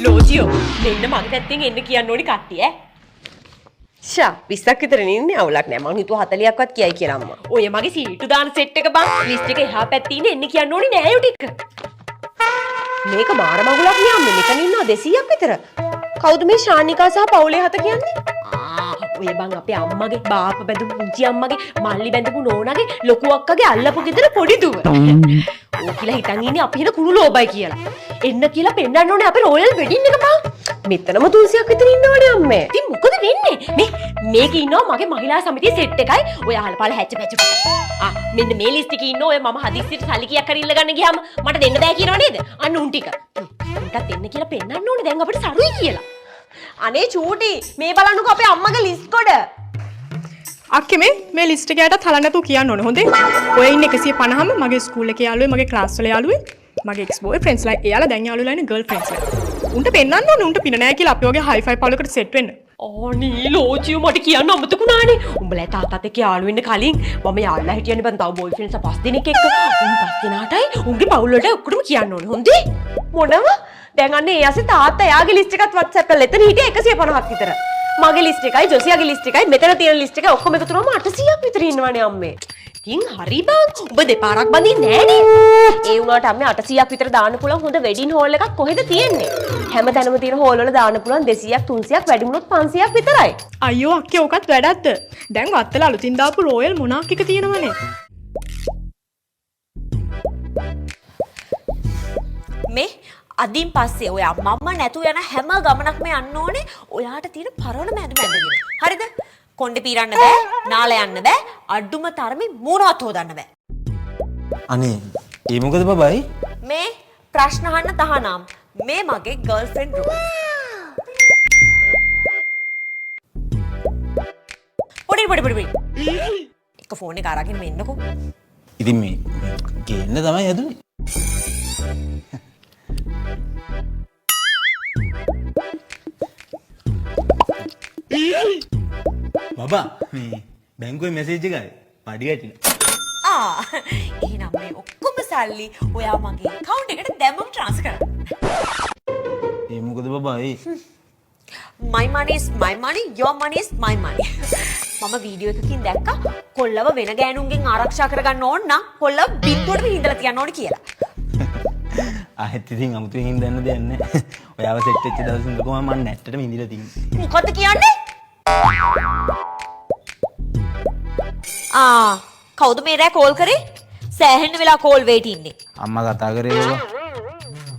ලෝජියෝ මෙන්න මගේ පැත්තෙන් එන්න කියන්න ඕනි කට්ටිය ඈ. ෂා 20ක් විතර ඉන්නේ අවුලක් නෑ මං හිතුවා 40ක්වත් කියයි කියලා අම්මා. ඔය මගේ සීටු දාන සෙට් එක බං ලිස්ට් එක එහා පැත්තේ ඉන්නේ එන්න කියන්න ඕනි නෑ යෝ ටික. මේක මාර මගුලක් නේ අම්මේ මෙතන ඉන්නවා 200ක් විතර. කවුද මේ ශානිකා සහ පවුලේ හත කියන්නේ? ඔය බං අපේ අම්මගේ බාප්ප බැඳපු පුංචි අම්මගේ මල්ලි බැඳපු නෝනාගේ ලොකු අක්කගේ අල්ලපු ගෙදර පොඩි දුව. ඕ කියලා හිතන් ඉන්නේ අපි හින කුණු ලෝබයි කියලා. එන්න කියලා පෙන්නන්න ඕනේ අපේ රොයල් වෙඩින් එක බං. මෙතනම 300ක් විතර ඉන්නවනේ අම්මේ. ඉතින් මොකද වෙන්නේ? මේකේ ඉන්නවා මගේ මහිලා සමිතියේ සෙට් එකයි ඔය අහලපාල හැච් පැච්. මෙන්න මේ ලිස්ට් එකේ ඉන්න ඔය මම හදිස්සියට සල්ලි කීයක් හරි ඉල්ල ගන්න ගියාම මට දෙන්න බෑ කියනව නේද? අන්න උන් ටික. උන්ටත් දෙන්න කියලා පෙන්නන්න ඕනේ දැන් අපිට සරුයි කියලා. අනේ චූටි මේ බලන්නකෝ අපේ අම්මගේ ලිස්ට් කොට. අක්කේ මේ ලිස්ට් එක යටත් හලන්න නැතුව කියන්න ඕනේ හොඳේ. ඔය ඉන්නේ 150ම මගේ ස්කූල් එකේ යාළුවෙයි මගේ ක්ලාස් වල යාළුවෙයි මගේ එක්ස් බෝයි ෆ්‍රෙන්ඩ්ස්ලා එයාලා දැන් යාළුවලා ඉන්නේ ගර්ල් ෆ්‍රෙන්ඩ්ස්ලා. උන්ට පෙන්නන්න ඕනේ උන්ට පින නෑ කියලා අපි වගේ හයි ෆයි පවුලකට සෙට් වෙන්න. අනේ ලෝජියෝ මට කියන්න අමතකුණානේ. උඹලා තාත්තත් එක්ක යාළු වෙන්න කලින් මම යාළුලා හිටියනේ බං තව බෝයි ෆ්‍රෙන්ඩ්ස්ලා 5 දෙනෙක් එක්ක. උන් 5 දෙනාටයි උන්ගේ පවුල් වලට ඔක්කොම කියන්න ඕනේ හොඳේ. මොනව? දැන් අන්න ඒ ඇසේ තාත්තා එයාගේ ලිස්ට් එකත් WhatsApp කරලා එතන හිටියා 150ක් විතර. මගේ ලිස්ට් එකයි ජොසියාගේ ලිස්ට් එකයි මෙතන තියෙන ලිස්ට් එකයි ඔක්කොම එකතු වුණාම 800ක් විතර ඉන්නවනේ අම්මේ. ඉතින් හරි බං. ඔබ දෙපාරක් බඳින්නේ නෑනේ. ඒ වුණාට අම්මේ 800ක් විතර දාන්න පුළුවන් හොඳ වෙඩින් හෝල් එකක් කොහෙද තියෙන්නේ? හැමතැනම තියෙන හෝල් වල දාන්න පුළුවන් 200ක් 300ක් වැඩිමුණොත් 500ක් විතරයි. අයියෝ අක්කේ ඕකත් වැඩක්ද? දැන් වත්තල අලුතින් දාපු රොයල් මොනාක් එක තියෙනවනේ. මේ අදින් පස්සේ ඔය මම්ම නැතු යන හැම ගමනක්ම යන්න ඕනේ ඔයාට තියෙන පරණ මැද මැදගෙන. හරිද? කොණ්ඩේ පීරන්න බෑ, නාල යන්න බෑ, අඩුම තරමේ මූණවත් හොදන්න බෑ. අනේ ඒ මොකද බබයි? මේ ප්‍රශ්න අහන්න තහනම්. මේ මගේ ගර්ල්ෆ්‍රෙන්ඩ් රූල්. පොඩි. එක ෆෝන් එක අරගෙන මෙන්නකෝ. ඉතින් මේ ගේන්න තමයි හැදුනේ. බබා මේ බැංකුවේ මැසේජ් එකයි පඩි වැටිලා. එහෙනම් මේ ඔක්කොම සල්ලි ඔයා මගේ account එකට දැම්මම transfer කරන්න. ඒ මොකද බබා My money is my money, your money is my money. මම වීඩියෝ එකකින් දැක්කා කොල්ලව වෙන ගෑනුන්ගෙන් ආරක්ෂා කරගන්න ඕන නම් කොල්ලව බින්දුවට විහිදලා තියන්න ඕනේ කියලා. ආයෙත් ඉතින් අමුතුවෙන් හින්දන්න දෙයක් නැහැ. ඔයාව සෙට් වෙච්ච දවස් ඉඳලා කොහොම මම නැට්ටට මිදිලා තින්නේ. මොකද්ද කියන්නේ? කවුද මේ රෑ කෝල් කරේ? සෑහෙන්න වෙලා කෝල් වේට් ඉන්නේ. අම්මා කතා කරේ බබා.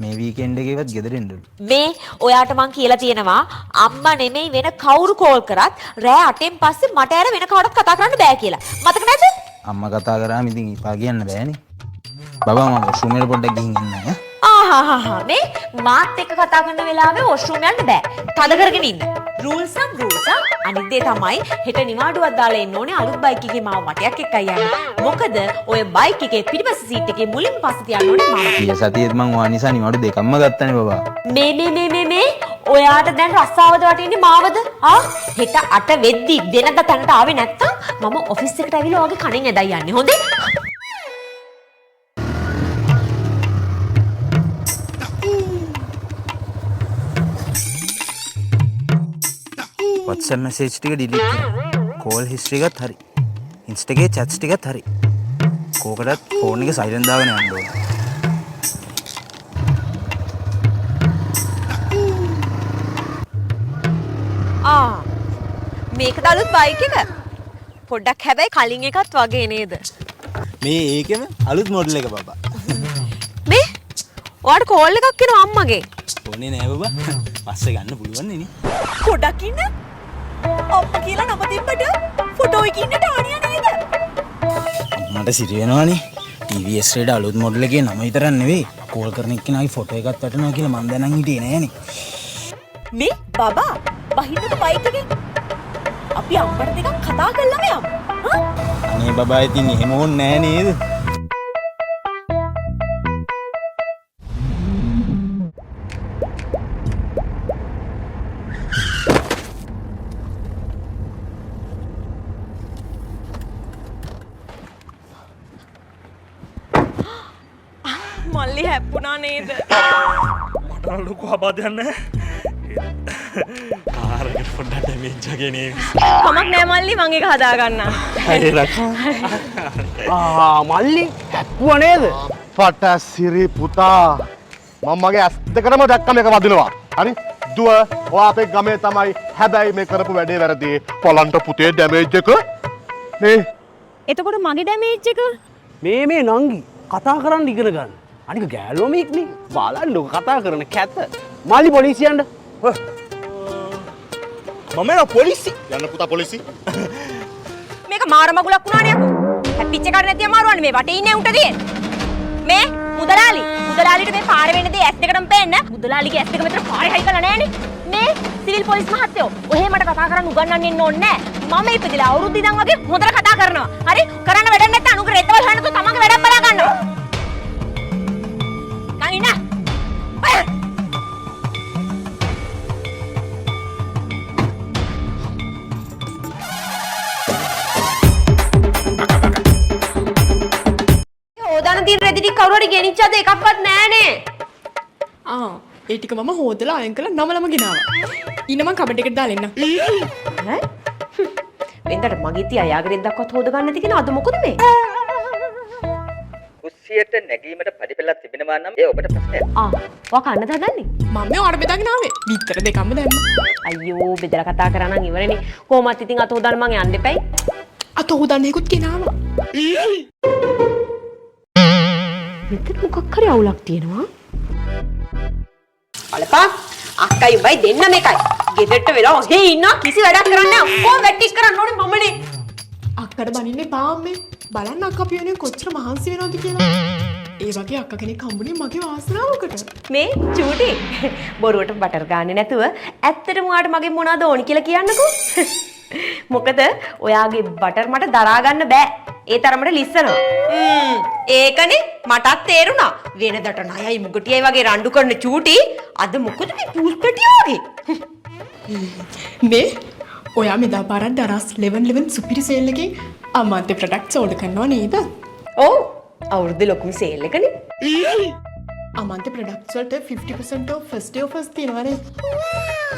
මේ වීකෙන්ඩ් එකේවත් ගෙදර එන්න. මේ ඔයාට මං කියලා තියෙනවා අම්මා නෙමෙයි වෙන කවුරු කෝල් කරත් රෑ 8න් පස්සේ මට ඇර වෙන කාටවත් කතා කරන්න බෑ කියලා. මතක නැද්ද? අම්මා කතා කරාම ඉතින් ඉපා කියන්න බෑනේ. බබා මම වොෂ්රූම් පොඩ්ඩක් ගිහින් එන්න ඈ. මේ මාත් එක්ක කතා කරන වෙලාවේ වොෂ්රූම් යන්න බෑ. තද කරගෙන ඉන්න. rules and rules. අනිත් දේ තමයි හෙට නිවාඩුවක් දාලා එන්න ඕනේ අලුත් බයික් එකේ මාව මටයක් එක්කයි යන්නේ. මොකද ඔය බයික් එකේ පිටිපස්ස සීට් එකේ මුලින් පස්සේ තියන්න ඕනේ මාව. ඊය සතියේත් මං ඔයා නිසා නිවාඩු දෙකක්ම ගත්තනේ බබා. මේ ඔයාට දැන් රස්සාවද වටින්නේ මාවද? හෙට 8 වෙද්දි වෙනද තැනට ආවේ නැත්තම් මම ඔෆිස් එකට ඇවිල්ලා ඔයාගේ කණෙන් ඇදයි යන්නේ. හොඳේ? WhatsApp message ටික delete කරා. call history එකත් හරි. Insta එකේ chats ටිකත් හරි. කෝකටත් phone එක silent දාගෙන යන්න ඕනේ. මේකද අලුත් බයික් එක? පොඩ්ඩක් හැබැයි කලින් එකත් වගේ නේද? මේ ඒකෙම අලුත් මොඩල් එක බබා. මේ ඔයාට කෝල් එකක් එනවා අම්මගේ. ඕනේ නෑ බබා. පස්සේ ගන්න පුළුවන් නේ. පොඩක් ඉන්න. අප්පා කියලා නම තිබ්බට ෆොටෝ එකකින් ඉන්නට ආනියා නේද? මට සිරි වෙනවනේ. TVS රේඩ අලුත් මොඩල් එකේ නම විතරක් නෙවෙයි. කෝල් කරන එක්කෙනාගේ ෆොටෝ එකක් වැටෙනවා කියලා මන් දැනන් හිටියේ නෑනේ. මේ බබා බහින්නක බයික් එකෙන් අපි අම්මට දෙකක් කතා කරලාම යමු. අනේ බබා ඉතින් එහෙම ඕනේ නෑ නේද? මල්ලි හැප්පුණා නේද? මට නම් ලොකු අබාධයක් නැහැ. කාර් එක පොඩ්ඩක් ඩැමේජ් එකේ නේ. කමක් නෑ මල්ලි මං ඒක හදා ගන්නම්. මල්ලි හැප්පුව නේද? පටසිරි පුතා මම මගේ ඇස් දෙකටම දැක්කම එක වදිනවා. හරි? දුව ඔයා අපේ ගමේ තමයි. හැබැයි මේ කරපු වැඩේ වැරදි. පොලන්ට පුතේ ඩැමේජ් එක නේ. එතකොට මගේ ඩැමේජ් එක මේ නංගි කතා කරන්න ඉගෙන ගන්න. අනික ගෑලෝමෙක්නේ. බලන්නකො කතා කරන කැත. මල්ලි පොලිසියට. මම එනවා පොලිසි. යන්න පුතා පොලිසි. මේක මාර මගුලක් වුණානේ අකෝ. හැප්පිච්ච කාට නැති අමාරුවන්නේ මේ වටේ ඉන්නේ උන්ට තියෙන. මේ මුදලාලිට මේ පාර වෙන දේ ඇස් දෙකටම පේන්න. මුදලාලිගේ ඇස් දෙක මෙතන පාරේ හයි කරලා නැහනේ. මේ සිවිල් පොලිස් මහත්තයෝ ඔහෙ මට කතා කරන්න උගන්වන්න ඉන්න ඕනේ නැහැ. මම ඉපදිලා අවුරුදු ඉඳන් වගේ හොඳට කතා කරනවා. හරි? කරන්න වැඩක් නැත්නම් අනුක රෙද්දවල් හොයන්න තු තමන්ගේ වැඩක් බලා ගන්නවා. කංගිනා. ඕදාන තියෙන රෙදි ටික කවුරු හරි ගෙනිච්චාද එකක්වත් නැහනේ. ඒ ටික මම හොදලා අයන් කරලා නමලම ගෙනාවා. ඊන මං කබඩ් එකට දාලා එන්න. ඈ? වෙන්දට මගේ තියා යාගේ රෙද්දක්වත් හොද ගන්න නැති කෙනා අද මොකද මේ? කුස්සියට නැගීමට පඩිපෙළක් තිබෙනවා නම් ඒ ඔබට ප්‍රශ්නයක්. ඔයා කන්නද හදන්නේ? මම මේ ඔයාලට බෙදාගෙන ආවේ. විතර දෙකම දැම්මා. අයියෝ බෙදලා කතා කරා නම් ඉවරනේ. කොහොමත් ඉතින් අත හොදන්න මං යන්න එපයි. අත හොදන්නේකුත් ගෙනාවා. මෙතන මොකක් හරි අවුලක් තියෙනවා. බලපන් අක්කයි උඹයි දෙන්න මේකයි. ගෙදරට වෙලා ඔහේ ඉන්නවා කිසි වැඩක් කරන්නේ නැහැ. ඔක්කොම වැටිස් කරන්න ඕනේ මමනේ. අක්කට බනින්න එපා අම්මේ. බලන්න අක්කා පියෝනේ කොච්චර මහන්සි වෙනවද කියලා. ඒ වගේ අක්කා කෙනෙක් හම්බුනේ මගේ වාසනාවකට. මේ චූටි බොරුවට බටර් ගාන්නේ නැතුව ඇත්තටම ඔයාට මගෙන් මොනවද ඕනි කියලා කියන්නකෝ. මොකද ඔයාගේ බටර් මට දරා ගන්න බෑ. ඒ තරමට ලිස්සනවා. ඒකනේ මටත් තේරුණා. වෙනදට ණයයි මුගටියයි වගේ රණ්ඩු කරන චූටි අද මොකද මේ පූල් පැටිය වගේ. මේ ඔයා මෙදා පාරක් දරස් 11 සුපිරි සේල් එකේ අමාන්ත ප්‍රොඩක්ට්ස් ඕඩර් කරනවා නේද? ඔව් අවුරුදු ලොකුම සේල් එකනේ. අමාන්ත ප්‍රොඩක්ට්ස් වලට 50% off first day offers තියෙනවානේ.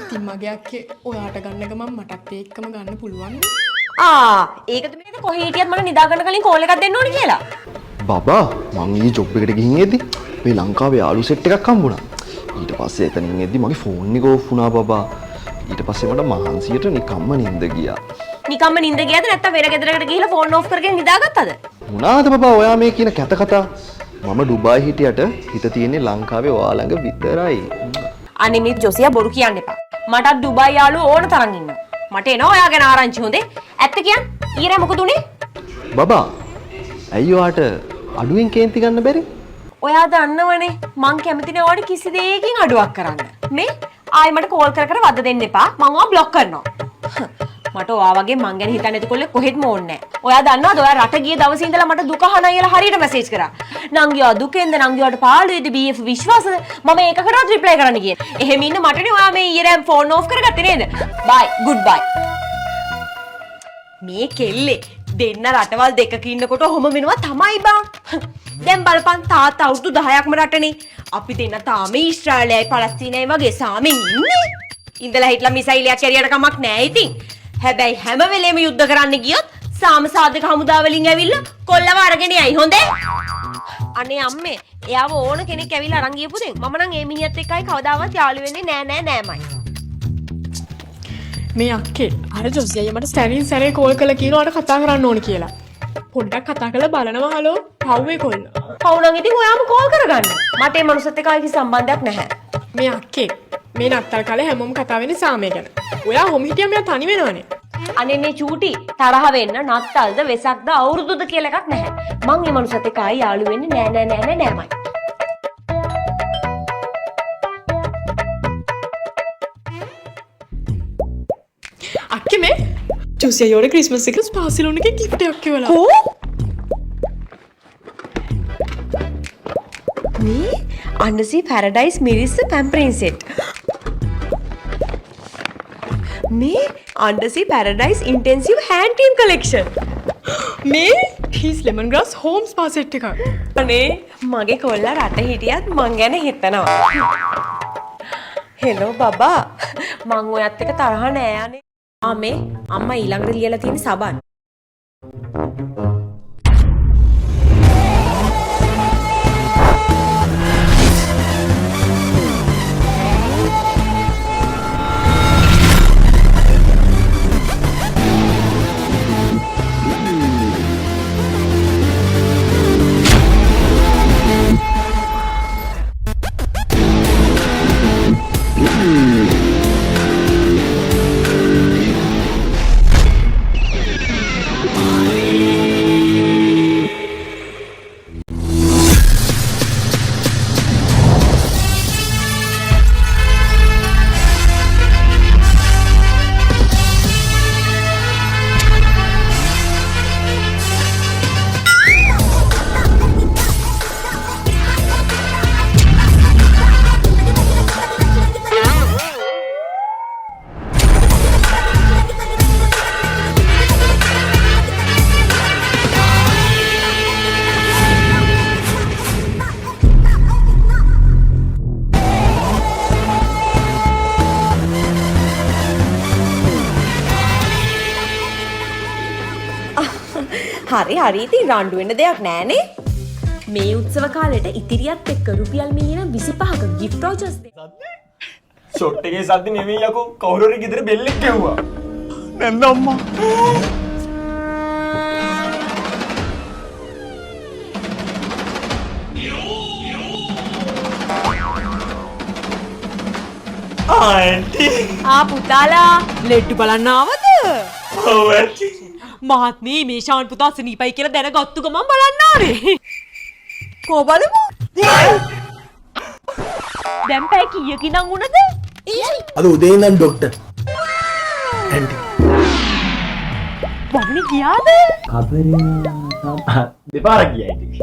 ඉතින් මගේ අක්කේ ඔයාට ගන්න ගමන් මටත් ඒකම ගන්න පුළුවන් නේ. ඒකද මේක කොහේ හිටියත් මට නිදා ගන්න කලින් කෝල් එකක් දෙන්න ඕනේ කියලා. බබා මං ඊ ජොබ් එකට ගිහින් එද්දි මේ ලංකාවේ යාළු සෙට් එකක් හම්බුණා. ඊට පස්සේ එතනින් එද්දි මගේ ෆෝන් එක ඕෆ් වුණා බබා. ඊට පස්සේ මට මහන්සියට නිකම්ම නිින්ද ගියා. නිකම්ම නිින්ද ගියාද නැත්නම් වෙන ගෙදරකට ගිහිල්ලා ෆෝන් ඕෆ් කරගෙන නිදාගත්තද? මොනවාද බබා ඔයා මේ කියන කැත කතා? මම ඩුබායි හිටියට හිත තියෙන්නේ ලංකාවේ ඔයා ළඟ විතරයි. අනේ මේ ජොසියා බොරු කියන්න එපා. මටත් ඩුබායි යාළුවෝ ඕන තරම් ඉන්නවා. මට එනවා ඔයා ගැන ආරංචි හොඳේ. ඇත්ත කියන්න. ඊරේ මොකද උනේ? බබා ඇයි ඔයාට අඩුවෙන් කේන්ති ගන්න බැරි? ඔයා දන්නවනේ මං කැමතිනේ ඔයාට කිසි දෙයකින් අඩුවක් කරන්න. මේ ආයි මට කෝල් කර කර වද දෙන්න එපා. මං ඔයා બ્લોක් කරනවා. මට ඔයා වගේ මං ගැන හිතන්නේ නැතිකොල්ලේ කොහෙත්ම ඕනේ නැහැ. ඔයා දන්නවද ඔයා රට ගිය දවසේ ඉඳලා මට දුක අහන අයලා හරියට මැසේජ් කරා. නංගියා දුකෙන්ද නංගියාට පාළුවේද BF විශ්වාසද? මම ඒකකටවත් රිප්ලයි කරන්න ගියේ. එහෙම ඉන්න මටනේ ඔයා මේ ඊරෑම් ෆෝන් ඕෆ් කරගත්තේ නේද? බයි ගුඩ් බයි. මේ කෙල්ලේ දෙන්න රටවල් දෙකක ඉන්නකොට ඔහොම වෙනවා තමයි බං. දැන් බලපන් තාත්තා අවුරුදු 10ක්ම රටනේ. අපි දෙන්න තාම ඊශ්‍රායලයයි පලස්තීනයයි වගේ සාමෙන් ඉන්නේ. ඉඳලා හිටලා මිසයිලයක් කැරියට කමක් නැහැ ඉතින්. හැබැයි හැම වෙලේම යුද්ධ කරන්න ගියොත් සාම සාධක හමුදා වලින් ඇවිල්ලා කොල්ලව අරගෙන යයි හොඳේ. අනේ අම්මේ එයාව ඕන කෙනෙක් ඇවිල්ලා අරන් ගියපු දෙන් මම නම් ඒ මිනිහත් එක්කයි කවදාවත් යාළු වෙන්නේ නෑමයි. මේ අක්කේ අර ජොසියයි මට ස්ටැරින් සැරේ කෝල් කරලා කියනවාට කතා කරන්න ඕන කියලා. පොඩ්ඩක් කතා කරලා බලනවා හලෝ පව්වේ කොල්ල. පව් නම් ඉතින් ඔයාම කෝල් කරගන්න. මට මේ මනුස්සත් එක්ක කිසි සම්බන්ධයක් නැහැ. මේ අක්කේ මේ නත්තල් කාලේ හැමෝම කතා වෙන්නේ සාමය ගැන. ඔයා හොම හිටියා මෙයා තනි වෙනවනේ. අනේ මේ චූටි තරහ වෙන්න නත්තල්ද වෙසක්ද අවුරුදුද කියලා එකක් නැහැ. මං මේ මනුස්සත් එක්ක ආයි යාළු වෙන්නේ නෑමයි. අක්කේ මේ ජොසියෝට ක්‍රිස්මස් එක ස්පාසිලෝන් එකේ gift එකක් කියලා. මේ Undersea Paradise Mirrors pampering set. මේ Undersea Paradise Intensive Hand Team Collection. මේ ප්ලීස් ලෙමන් ග්‍රාස් හෝම්ස් පාසෙට් එක. අනේ මගේ කොල්ලා රට හිටියත් මං ගැන හිතනවා. හෙලෝ බබා මං ඔයත් එක තරහ නෑ අනේ. මේ අම්මා ඊළඟට ලියලා තියෙන සබන්. හරි ඉතින් රණ්ඩු වෙන්න දෙයක් නෑනේ. මේ උත්සව කාලෙට ඉතිරියත් එක්ක රුපියල් මිලියන 25ක gift vouchers දෙනවා. ෂොට් එකේ සද්ද නෙමෙයි යකෝ කවුරු හරි ගෙදර බෙල්ලෙක් ගැහුවා. නැන්ද අම්මා. ආන්ටි. පුතාලා ලෙඩ්ඩු බලන්න ආවද? ඔව් ඇටි. මහත්මී මේ ශාන් පුතා සනීපයි කියලා දැනගත්තු ගමන් බලන්න ආවේ. කෝ බලමු. දැන් පැය කීයකින් නම් උනද? අද උදේ ඉඳන් ඩොක්ටර්. ඇන්ටි. වගනේ ගියාද? දෙපාරක් ගියා ඇටි.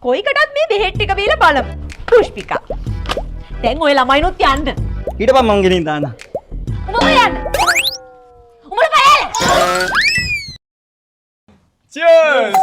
කොයිකටත් මේ බෙහෙත් ටික බීලා බලමු. පුෂ්පිකා. දැන් ඔය ළමයිනොත් යන්න. ඊටපස්සේ මං ගෙනින් දාන්න. උඹම යන්න. උඹට බයයි. Cheers!